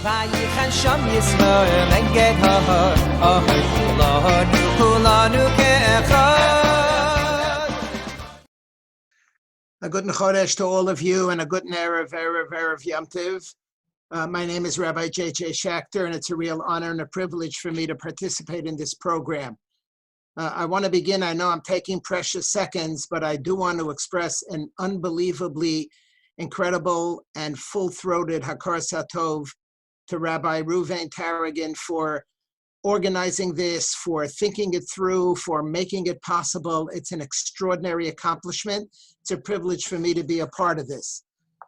Vayichan sham Yisrael and get ha kulanu ke'echad. A good Chodesh to all of you, and a good Erev Yom Tov. My name is Rabbi J.J. Schacter, and it's a real honor and a privilege for me to participate in this program. I want to begin. I know I'm taking precious seconds, but I do want to express an unbelievably incredible and full-throated Hakar Satov to Rabbi Reuven Tarragon for organizing this, for thinking it through, for making it possible. It's an extraordinary accomplishment. It's a privilege for me to be a part of this.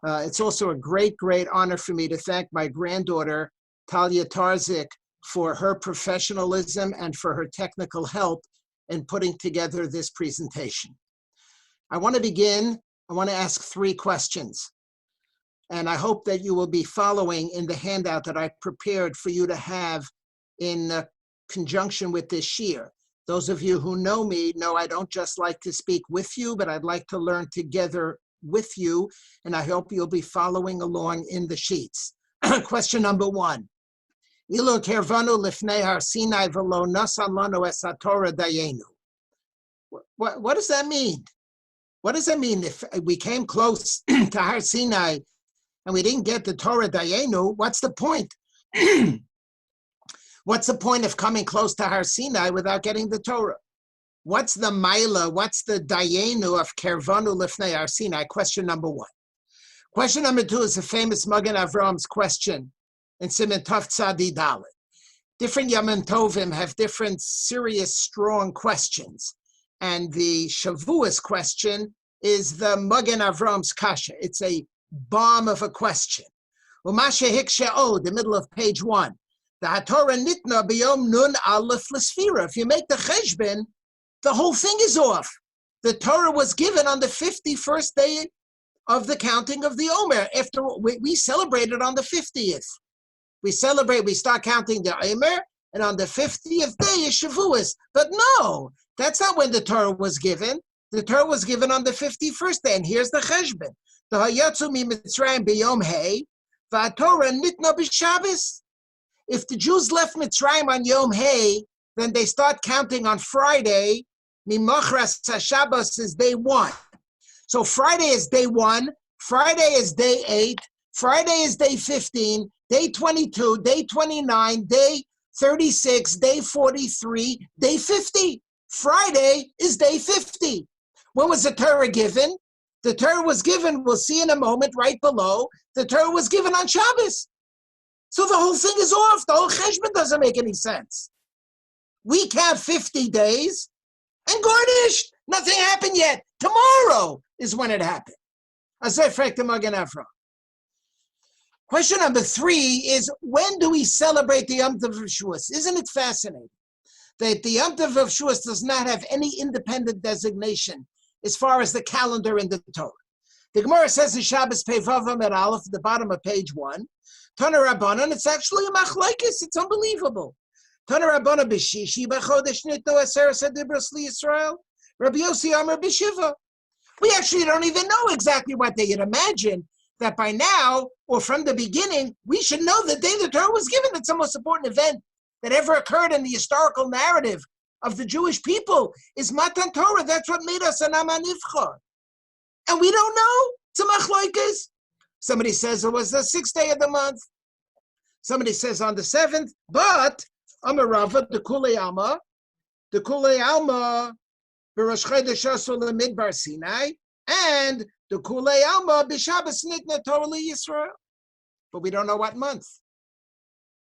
It's also a great, great honor for me to thank my granddaughter, Talia Tarzik, for her professionalism and for her technical help in putting together this presentation. I want to begin. I want to ask 3 questions. And I hope that you will be following in the handout that I prepared for you to have in conjunction with this shiur. Those of you who know me know I don't just like to speak with you, but I'd like to learn together with you, and I hope you'll be following along in the sheets. Question number 1. Ilo kervanu lifnei har Sinai v'lo nasan lanu es Ha-Torah dayenu. What does that mean? What does that mean if we came close to Har Sinai and we didn't get the Torah dayenu? What's the point? What's the point of coming close to Har Sinai without getting the Torah? What's the Maila? What's the Dayenu of Kervanu Lifnei Har Sinai? Question number 1. Question number 2 is the famous Magen Avram's question in Siman Tov Tzadi Dalet. Different Yamim Tovim have different serious, strong questions. And the Shavuos question is the Magen Avram's Kasha. It's a bomb of a question. Umashe Hikshe'o, the middle of page 1. The Ha-Torah nitna b'yom nun aleph l'sfira. If you make the cheshbon, the whole thing is off. The Torah was given on the 51st day of the counting of the Omer. After we celebrated on the 50th. We start counting the Omer, and on the 50th day is Shavuos. But no, that's not when the Torah was given. The Torah was given on the 51st day, and here's the cheshbon. The hayatzu mi Mitzrayim b'yom hey, v'ha-Torah nitna b'Shabbos. If the Jews left Mitzrayim on Yom Hey, then they start counting on Friday. Mimochras Shabbos is day 1. So Friday is day 1, Friday is day 8, Friday is day 15, day 22, day 29, day 36, day 43, day 50. Friday is day 50. When was the Torah given? The Torah was given, we'll see in a moment, right below. The Torah was given on Shabbos. So the whole thing is off. The whole cheshbon doesn't make any sense. We count 50 days and garnished. Nothing happened yet. Tomorrow is when it happened. Question number 3 is, when do we celebrate the Yom Tov of Shavuos? Isn't it fascinating that the Yom Tov of Shavuos does not have any independent designation as far as the calendar in the Torah? The Gemara says in Shabbos Pei Vav Amud Aleph at the bottom of page 1, Tana Rabbanan, it's actually a machlokes. It's unbelievable. Tana Rabbanan b'shishi b'chodesh nitno aseres hadibros liYisrael. Rabbi Yossi Amar b'shiva. We actually don't even know exactly what they had imagined that by now, or from the beginning, we should know the day the Torah was given. It's the most important event that ever occurred in the historical narrative of the Jewish people is Matan Torah. That's what made us an Am HaNivchar. And we don't know. It's a machlokes. Somebody says it was the 6th day of the month. Somebody says on the 7th, but Amarava, the Kulei Alma, B'Rosh Chodesh Asur L'Midbar Sinai, and the Kulei Alma B'Shabbos Nitna Torah Yisrael. But we don't know what month.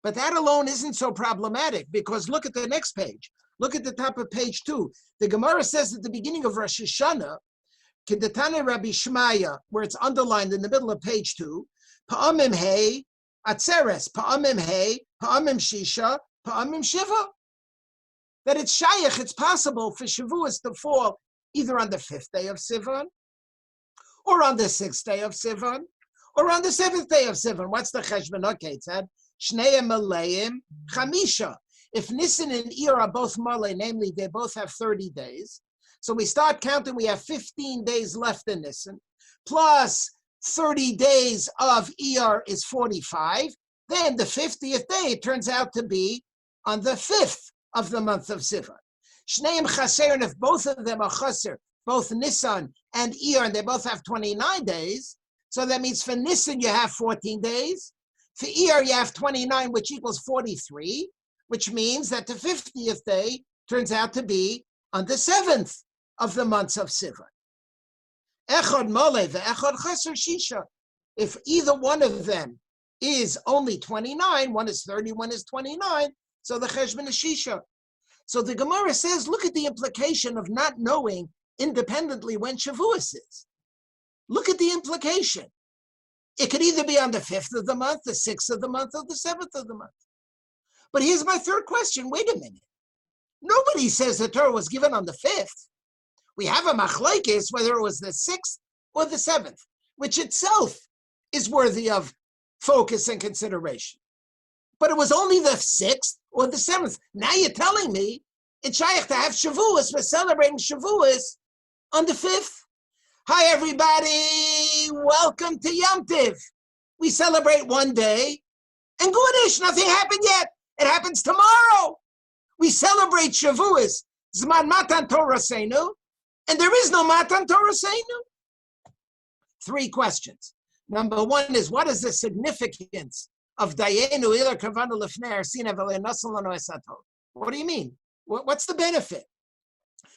But that alone isn't so problematic, because look at the next page. Look at the top of page 2. The Gemara says at the beginning of Rosh Hashanah, Kedetane Rabbi Shmaya, where it's underlined in the middle of page 2, Pa'amim Hey, Atzeres, Pa'amim Hey, Pa'amim Shisha, Pa'amim Shiva. That it's Shayach, it's possible for Shavuos to fall either on the 5th day of Sivan, or on the 6th day of Sivan, or on the 7th day of Sivan. What's the cheshbon? Okay, it said, Shnei Maleim Chamisha. If Nisan and Iyar are both Malay, namely they both have 30 days, so we start counting, we have 15 days left in Nisan, plus 30 days of Iyar is 45, then the 50th day turns out to be on the 5th of the month of Sivan. Shneim chaser, and if both of them are chaser, both Nisan and Iyar, and they both have 29 days, so that means for Nisan you have 14 days, for Iyar you have 29, which equals 43, which means that the 50th day turns out to be on the 7th of the months of Sivan. Echad mole ve'echad chaser shisha. If either one of them is only 29, one is 30, one is 29, so the cheshbon is shisha. So the Gemara says, look at the implication of not knowing independently when Shavuos is. Look at the implication. It could either be on the 5th of the month, the 6th of the month, or the 7th of the month. But here's my third question. Wait a minute. Nobody says the Torah was given on the 5th. We have a machlokes whether it was the 6th or the 7th, which itself is worthy of focus and consideration. But it was only the 6th or the 7th. Now you're telling me it's shaykh to have Shavuos. We're celebrating Shavuos on the 5th. Hi, everybody. Welcome to Yom Tiv. We celebrate one day, and Goodish, nothing happened yet. It happens tomorrow. We celebrate Shavuos, Zman Matan Torah Seinu, and there is no Matan Torah Seinu. 3 questions. Number 1 is, what is the significance of Dayenu Ilar Kavanu Lefnei Arsina V'Le'Nasalanu Esato? What do you mean? What's the benefit?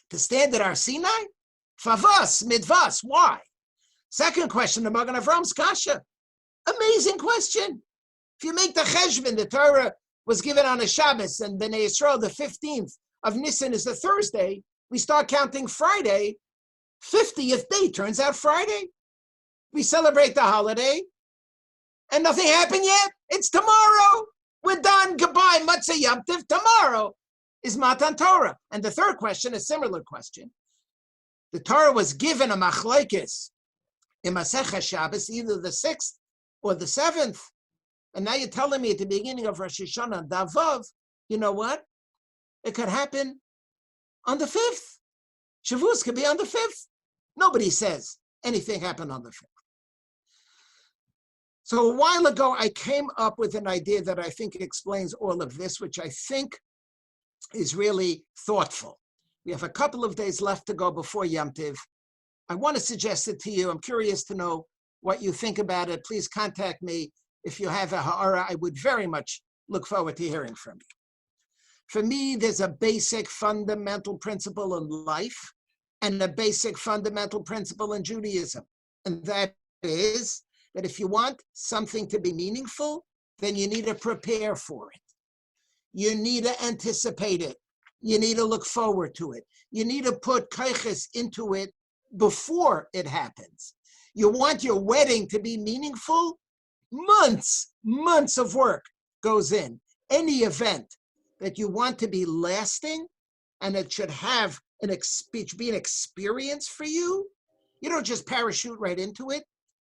To stand at our Sinai? Favas, midvas, why? Second question, the Magen Avram's Kasha. Amazing question. If you make the cheshbon, the Torah was given on a Shabbos, and Bnei Yisrael, the 15th of Nisan is a Thursday, we start counting Friday, 50th day turns out Friday. We celebrate the holiday, and nothing happened yet. It's tomorrow. We're done. Goodbye. Matzah Yom Tiv. Tomorrow is Matan Torah. And the third question, a similar question. The Torah was given a machlokes in Masechah Shabbos, either the 6th or the 7th. And now you're telling me at the beginning of Rosh Hashanah, Davav, you know what? It could happen on the 5th. Shavuos could be on the 5th. Nobody says anything happened on the 5th. So a while ago, I came up with an idea that I think explains all of this, which I think is really thoughtful. We have a couple of days left to go before Yom Tiv. I want to suggest it to you. I'm curious to know what you think about it. Please contact me if you have a ha'ara. I would very much look forward to hearing from you. For me, there's a basic fundamental principle in life and a basic fundamental principle in Judaism. And that is that if you want something to be meaningful, then you need to prepare for it. You need to anticipate it. You need to look forward to it. You need to put kaiches into it before it happens. You want your wedding to be meaningful? Months of work goes in. Any event that you want to be lasting and it should have be an experience for you, you don't just parachute right into it.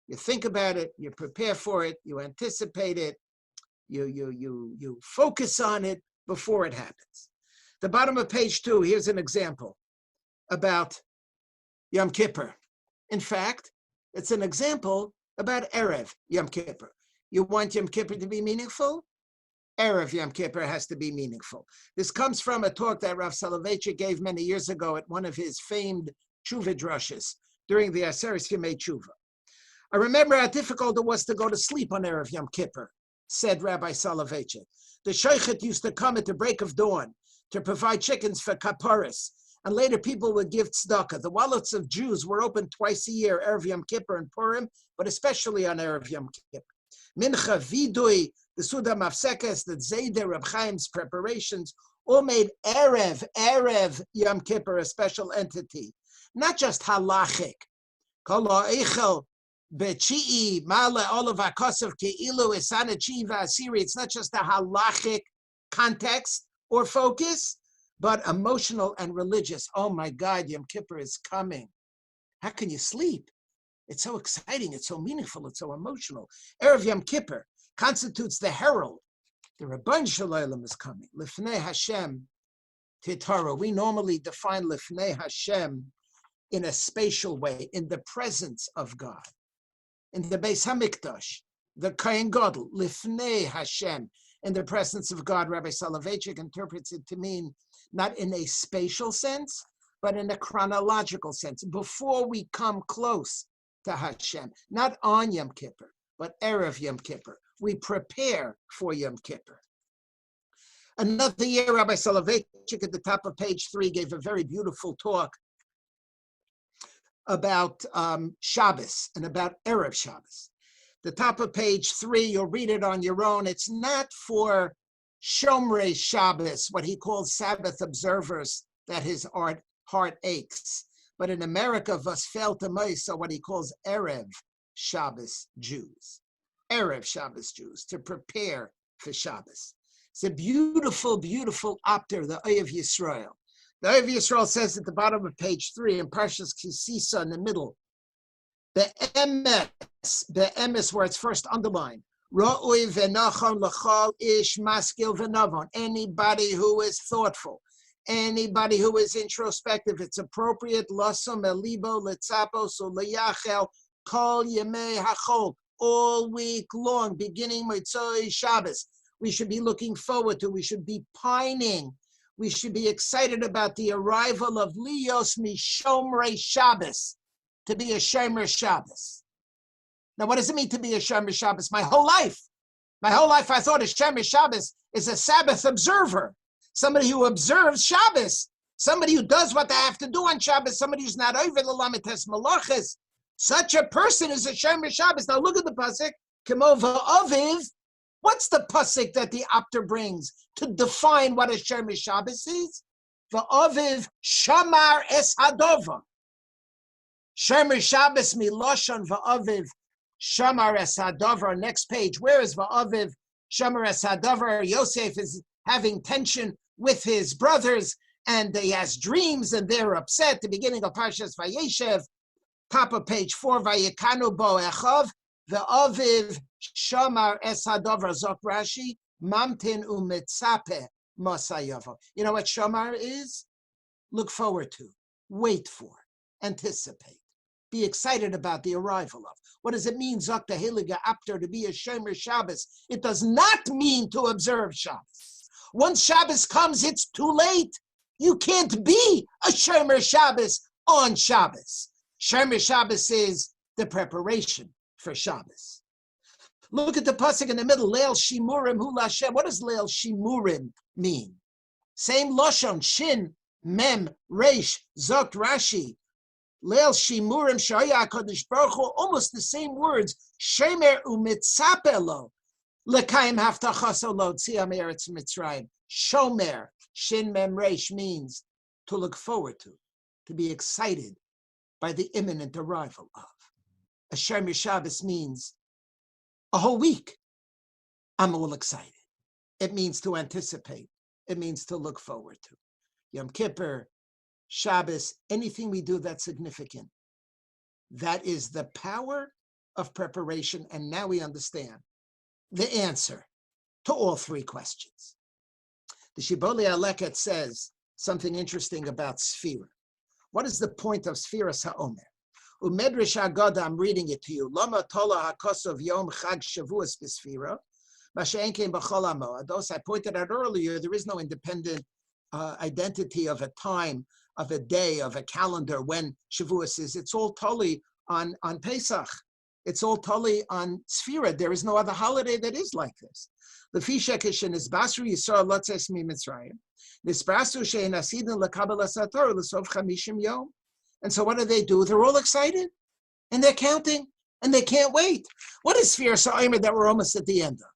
You think about it, you prepare for it, you anticipate it, you focus on it before it happens. The bottom of page 2, here's an example about Yom Kippur. In fact, it's an example about Erev Yom Kippur. You want Yom Kippur to be meaningful? Erev Yom Kippur has to be meaningful. This comes from a talk that Rav Soloveitchik gave many years ago at one of his famed tshuva drushes during the Aseres Yemei Tshuva. I remember how difficult it was to go to sleep on Erev Yom Kippur, said Rabbi Soloveitchik. The shochet used to come at the break of dawn to provide chickens for kaparis, and later people would give tzedakah. The wallets of Jews were open twice a year, Erev Yom Kippur and Purim, but especially on Erev Yom Kippur. Mincha, Vidui, the Suda Mafsekes, the Zayder, Reb Chaim's preparations, all made Erev Yom Kippur a special entity, not just halachic. Kol ha'echel bechi'i male olav ha'kosav ke'ilu isana chiva asiri. It's not just a halachic context or focus, but emotional and religious. Oh my God, Yom Kippur is coming. How can you sleep? It's so exciting, it's so meaningful, it's so emotional. Erev Yom Kippur constitutes the herald. The Rabban Shalom is coming. Lifnei Hashem Titara. We normally define Lifnei Hashem in a spatial way, in the presence of God. In the Beis HaMikdash, the Kohen Gadol, Lifnei Hashem, in the presence of God. Rabbi Soloveitchik interprets it to mean not in a spatial sense, but in a chronological sense. Before we come close to Hashem, not on Yom Kippur, but Erev Yom Kippur. We prepare for Yom Kippur. Another year, Rabbi Soloveitchik at the top of page 3 gave a very beautiful talk about Shabbos and about Erev Shabbos. The top of page 3, you'll read it on your own. It's not for Shomrei Shabbos, what he calls Sabbath observers, that his heart aches. But in America, Vasfel Tamoisa, what he calls Erev Shabbos Jews. Erev Shabbos Jews, to prepare for Shabbos. It's a beautiful, beautiful opter, the Oy of Yisrael. The Oy of Yisrael says at the bottom of page 3, in Parshas Kisisa in the middle, the emes, where it's first underlined, Ra'ui v'nachon l'chol ish maskil v'navon. Anybody who is thoughtful, anybody who is introspective, it's appropriate, lasum elibo letzapos u'leyachel kol yemei hachol, all week long, beginning Motzei Shabbos. We should be looking forward to, we should be pining, we should be excited about the arrival of Lios Mishomrei Shabbos, to be a Shomer Shabbos. Now, what does it mean to be a Shomer Shabbos? My whole life I thought a Shomer Shabbos is a Sabbath observer, somebody who observes Shabbos, somebody who does what they have to do on Shabbos, somebody who's not over the Lamites Malachas. Such a person is a Shomer Shabbos. Now look at the pasuk, Kemo va'aviv. What's the pasuk that the Opter brings to define what a Shomer Shabbos is? Va'aviv shamar es hadova. Shomer Shabbos miloshan va'aviv shamar es hadova. Next page. Where is va'aviv shamar es hadova? Yosef is having tension with his brothers, and he has dreams, and they're upset. The beginning of Parshas Vayeshev. Top of page 4, Vayikanu bo echav, ve'aviv shamar es hadover, zok Rashi, mamtin u'mitzape masayavo. You know what shamar is? Look forward to, wait for, anticipate, be excited about the arrival of. What does it mean, zok the Heilige Opter, to be a Shomer Shabbos? It does not mean to observe Shabbos. Once Shabbos comes, it's too late. You can't be a Shomer Shabbos on Shabbos. Shomer Shabbos is the preparation for Shabbos. Look at the pasuk in the middle, Leil Shimurim Hu Lashem. What does Leil Shimurim mean? Same Lashon, Shin, Mem, Reish, Zok Rashi. Leil Shimurim Shaya HaKadosh Baruch Hu, almost the same words, Shemer U'mitzapelo, Lekayim Haftachaso Lo Tziam Eretz Mitzrayim. Shomer, Shin, Mem, Reish means to look forward to be excited by the imminent arrival of. A Shomer Shabbos means a whole week. I'm all excited. It means to anticipate. It means to look forward to. Yom Kippur, Shabbos, anything we do that's significant. That is the power of preparation. And now we understand the answer to all three questions. The Shibbolei HaLeket says something interesting about Sfira. What is the point of Sfiras HaOmer? U'Medrash Haggadah, I'm reading it to you. Lama tola hakosov yom chag shavuos b'sfira, ma'she'en kein b'chol ha'moados. I pointed out earlier, there is no independent identity of a time, of a day, of a calendar when Shavuos is. It's all totally on Pesach. It's all totally on Sfira. There is no other holiday that is like this. Lefi shekeshen isbasru Yisrael lotzes miMitzrayim. Nisbasru she'en asidin leKabbalat Ha-Torah l'sof chamishim yom. And so what do? They're all excited, and they're counting, and they can't wait. What is Sfiras HaOmer that we're almost at the end of?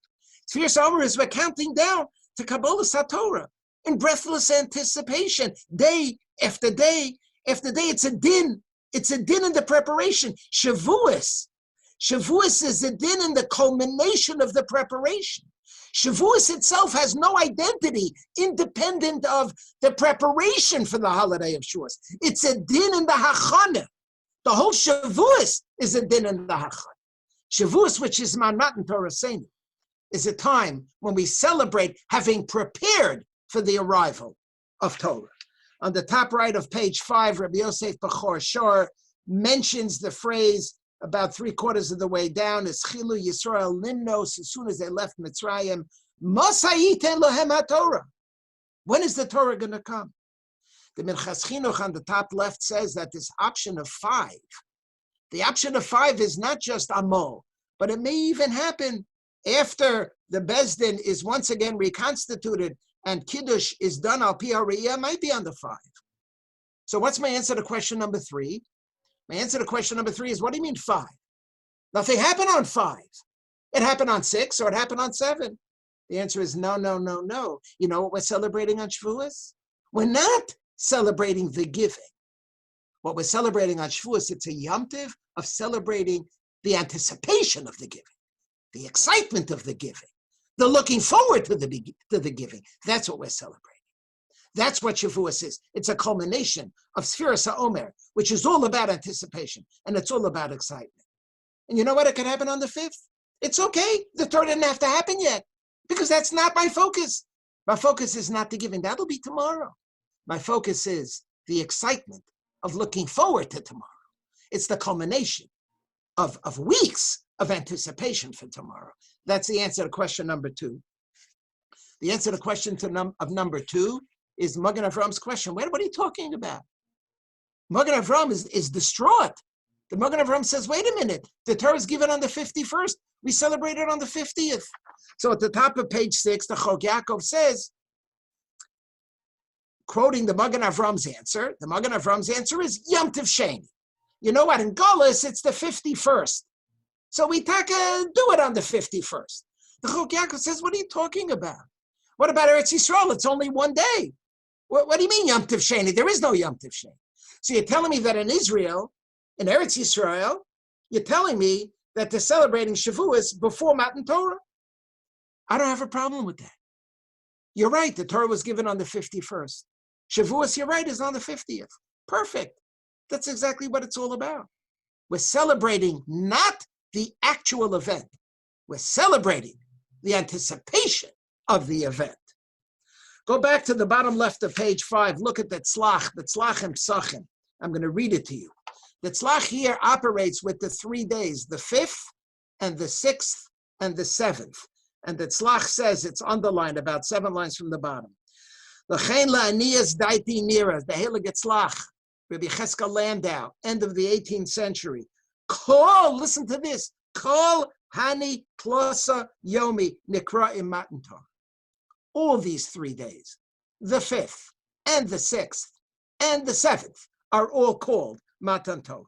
Sfiras HaOmer is we're counting down to Kabbalat Ha-Torah in breathless anticipation, day after day after day. It's a din. It's a din in the preparation. Shavuos is a din in the culmination of the preparation. Shavuos itself has no identity independent of the preparation for the holiday of Shavuos. It's a din in the Hachana. The whole Shavuos is a din in the Hachana. Shavuos, which is Matan Torah Seinu, is a time when we celebrate having prepared for the arrival of Torah. On the top right of page 5, Rabbi Yosef Bechor Shor mentions the phrase about 3/4 of the way down, is Chilu Yisrael Limnos, as soon as they left Mitzrayim, Mosayiten Lohem Ha-Torah. When is the Torah going to come? The Minchas Chinuch on the top left says that this option of 5, the option of 5 is not just Amol, but it may even happen after the Bezdin is once again reconstituted and Kiddush is done al pi hariyah, might be on the 5. So what's my answer to question number 3? My answer to question number 3 is, what do you mean 5? Nothing happened on 5. It happened on 6 or it happened on 7. The answer is no, no, no, no. You know what we're celebrating on Shavuos? We're not celebrating the giving. What we're celebrating on Shavuos, it's a Yom Tov of celebrating the anticipation of the giving, the excitement of the giving, the looking forward to the giving. That's what we're celebrating. That's what Shavuos is. It's a culmination of Sfiras HaOmer, which is all about anticipation, and it's all about excitement. And you know what? It can happen on the 5th. It's okay. The Torah didn't have to happen yet, because that's not my focus. My focus is not the giving. That'll be tomorrow. My focus is the excitement of looking forward to tomorrow. It's the culmination of weeks of anticipation for tomorrow. That's the answer to question number 2. The answer to question number 2 is Magen Avram's question. What are you talking about? Magen Avram is distraught. The Magen Avram says, wait a minute, the Torah is given on the 51st. We celebrate it on the 50th. So at the top of page 6, the Chok Yaakov says, quoting the Magen Avram's answer, the Magen Avram's answer is Yom Tov Sheni. You know what? In Golis, it's the 51st. So we do it on the 51st. The Chok Yaakov says, what are you talking about? What about Eretz Yisrael? It's only one day. What do you mean Yom Tov Sheni? There is no Yom Tov Sheni. So you're telling me that in Israel, in Eretz Yisrael, you're telling me that they're celebrating Shavuos before Matan Torah? I don't have a problem with that. You're right, the Torah was given on the 51st. Shavuos, you're right, is on the 50th. Perfect. That's exactly what it's all about. We're celebrating not the actual event. We're celebrating the anticipation of the event. Go back to the bottom left of page 5. Look at the Tzlachim Psachim. I'm going to read it to you. The Tzlach here operates with the 3 days, the 5th and the 6th and the 7th. And the Tzlach says, it's underlined about 7 lines from the bottom. L'chein la'aniyas daiti nira, the Heilige Tzlach, Rabbi Cheskel Landau, end of the 18th century. Kol, listen to this, Kol hani klosa yomi nikra im Matan Torah. All these 3 days, the 5th and the 6th and the 7th, are all called Matan Torah.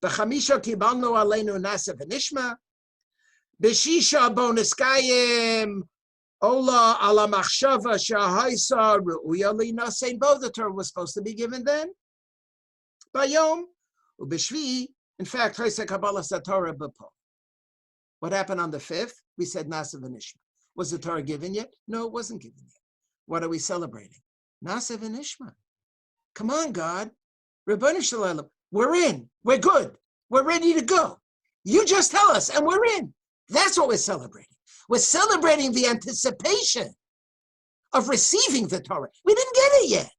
B'chamisha kibalnu aleinu nasa v'nishma, b'shisha boniskayim ola ala machshava shahaisa ru'uya li nasein bo. The Torah was supposed to be given then. Bayom u'b'shvi, in fact, Kabbalat Torah b'po. What happened on the 5th? We said nasa v'nishma. Was the Torah given yet? No, it wasn't given yet. What are we celebrating? Nasa v'nishma. Come on, God. Rabboni Shalom. We're in. We're good. We're ready to go. You just tell us, and we're in. That's what we're celebrating. We're celebrating the anticipation of receiving the Torah. We didn't get it yet.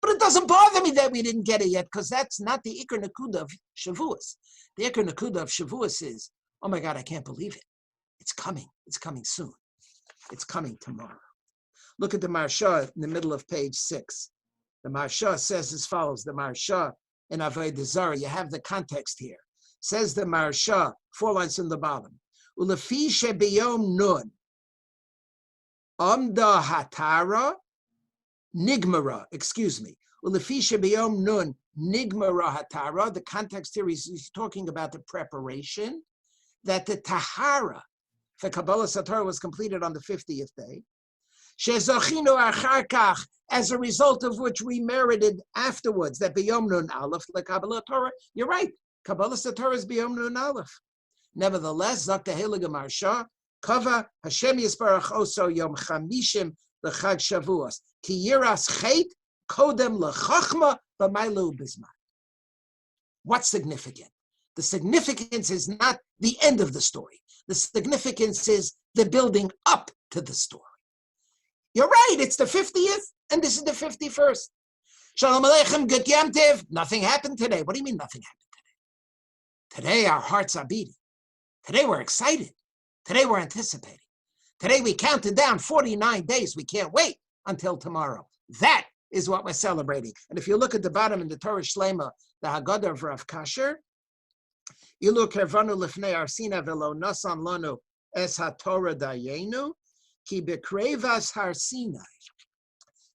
But it doesn't bother me that we didn't get it yet, because that's not the Iker Nakuda of Shavuos. The Iker Nakuda of Shavuos is, oh my God, I can't believe it. It's coming. It's coming soon. It's coming tomorrow. Look at the Maharsha in the middle of page 6. The Maharsha says as follows. The Maharsha in Avodah Zarah, you have the context here. Says the Maharsha, 4 lines from the bottom. Ulefi shebiyom nun amda hatara nigmara. Excuse me. Ulefi shebiyom nun nigmara hatara. The context here is he's talking about the preparation that the tahara for Kabbalat Torah was completed on the 50th day. Shezochinu achar kach, as a result of which we merited afterwards that biyom nun aleph lekabbalat Torah. You're right. Kabbalat Torah is biyom nun aleph. Nevertheless, Zakta Heilige Maharsha, Kava Hashem Yisbarach Oso Yom Chamishim L'Chag Shavuos Ki Yiras Chet Kodem L'Chachma B'Mailu B'Zman. What's significant? The significance is not the end of the story. The significance is the building up to the story. You're right, it's the 50th, and this is the 51st. Shalom Aleichem, Good Yom Tov. Nothing happened today. What do you mean nothing happened Today our hearts are beating. Today we're excited. Today we're anticipating. Today we counted down 49 days. We can't wait until tomorrow. That is what we're celebrating. And if you look at the bottom in the Torah Shlema, the Haggadah of Rav Kasher, Ilu kervanu lifnei arsina velo nasan lanu es Ha-Torah dayenu, ki bekrevas harsinai,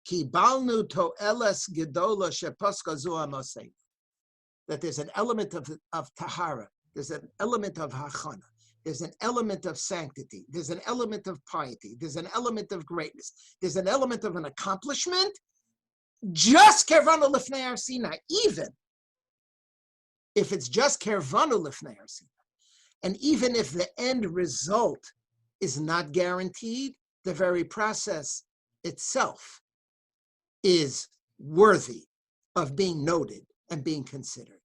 ki balnu to'eles gedola sheposka zu amoseinu. That there's an element of tahara, there's an element of hachana, there's an element of sanctity, there's an element of piety, there's an element of greatness, there's an element of an accomplishment, just kervanu lifnei arsina, even if it's just kervanu lifnei arsina, and even if the end result is not guaranteed, the very process itself is worthy of being noted and being considered.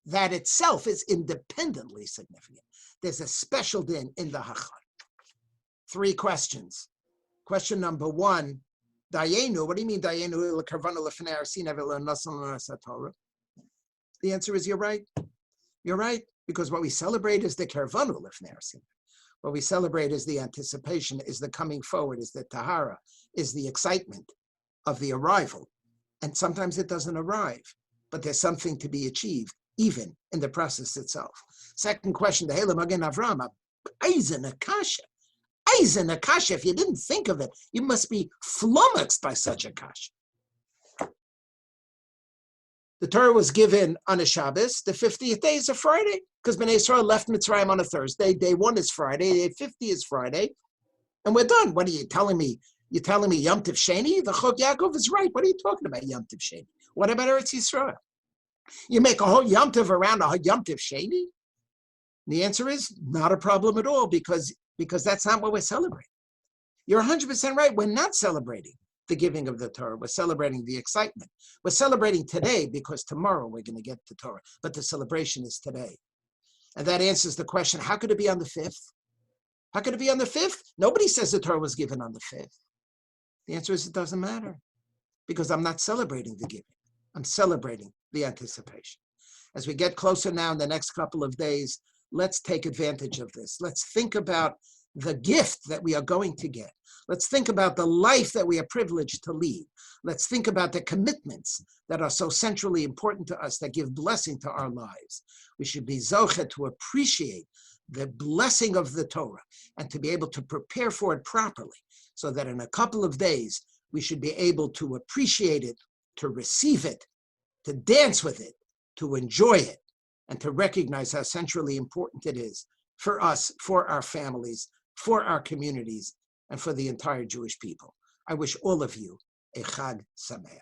That itself is independently significant. There's a special din in the Hachar. 3 questions. Question number 1, Dayenu, what do you mean Dayenu? The answer is you're right. You're right, because what we celebrate is the kervanu lifnei arsina. What we celebrate is the anticipation, is the coming forward, is the tahara, is the excitement of the arrival. And sometimes it doesn't arrive, but there's something to be achieved, even in the process itself. Second question, the Hele Magen Avram, Eisen Akasha. Eisen Akasha, if you didn't think of it, you must be flummoxed by such a kasha. The Torah was given on a Shabbos. The 50th day is a Friday, because Bnei Yisrael left Mitzrayim on a Thursday. Day 1 is Friday. Day 50 is Friday. And we're done. What are you telling me? You're telling me Yom Tov Sheni? The Chok Yaakov is right. What are you talking about, Yom Tov Sheni? What about Eretz Yisrael? You make a whole Yom Tov around a Yom Tov Sheni? The answer is not a problem at all, because that's not what we're celebrating. You're 100% right. We're not celebrating the giving of the Torah. We're celebrating the excitement. We're celebrating today because tomorrow we're going to get the Torah, but the celebration is today. And that answers the question, how could it be on the 5th? How could it be on the 5th? Nobody says the Torah was given on the 5th. The answer is it doesn't matter, because I'm not celebrating the giving. I'm celebrating the anticipation. As we get closer now in the next couple of days, let's take advantage of this. Let's think about the gift that we are going to get. Let's think about the life that we are privileged to lead. Let's think about the commitments that are so centrally important to us, that give blessing to our lives. We should be zoche to appreciate the blessing of the Torah and to be able to prepare for it properly, so that in a couple of days, we should be able to appreciate it, to receive it, to dance with it, to enjoy it, and to recognize how centrally important it is for us, for our families, for our communities, and for the entire Jewish people. I wish all of you a Chag Sameach.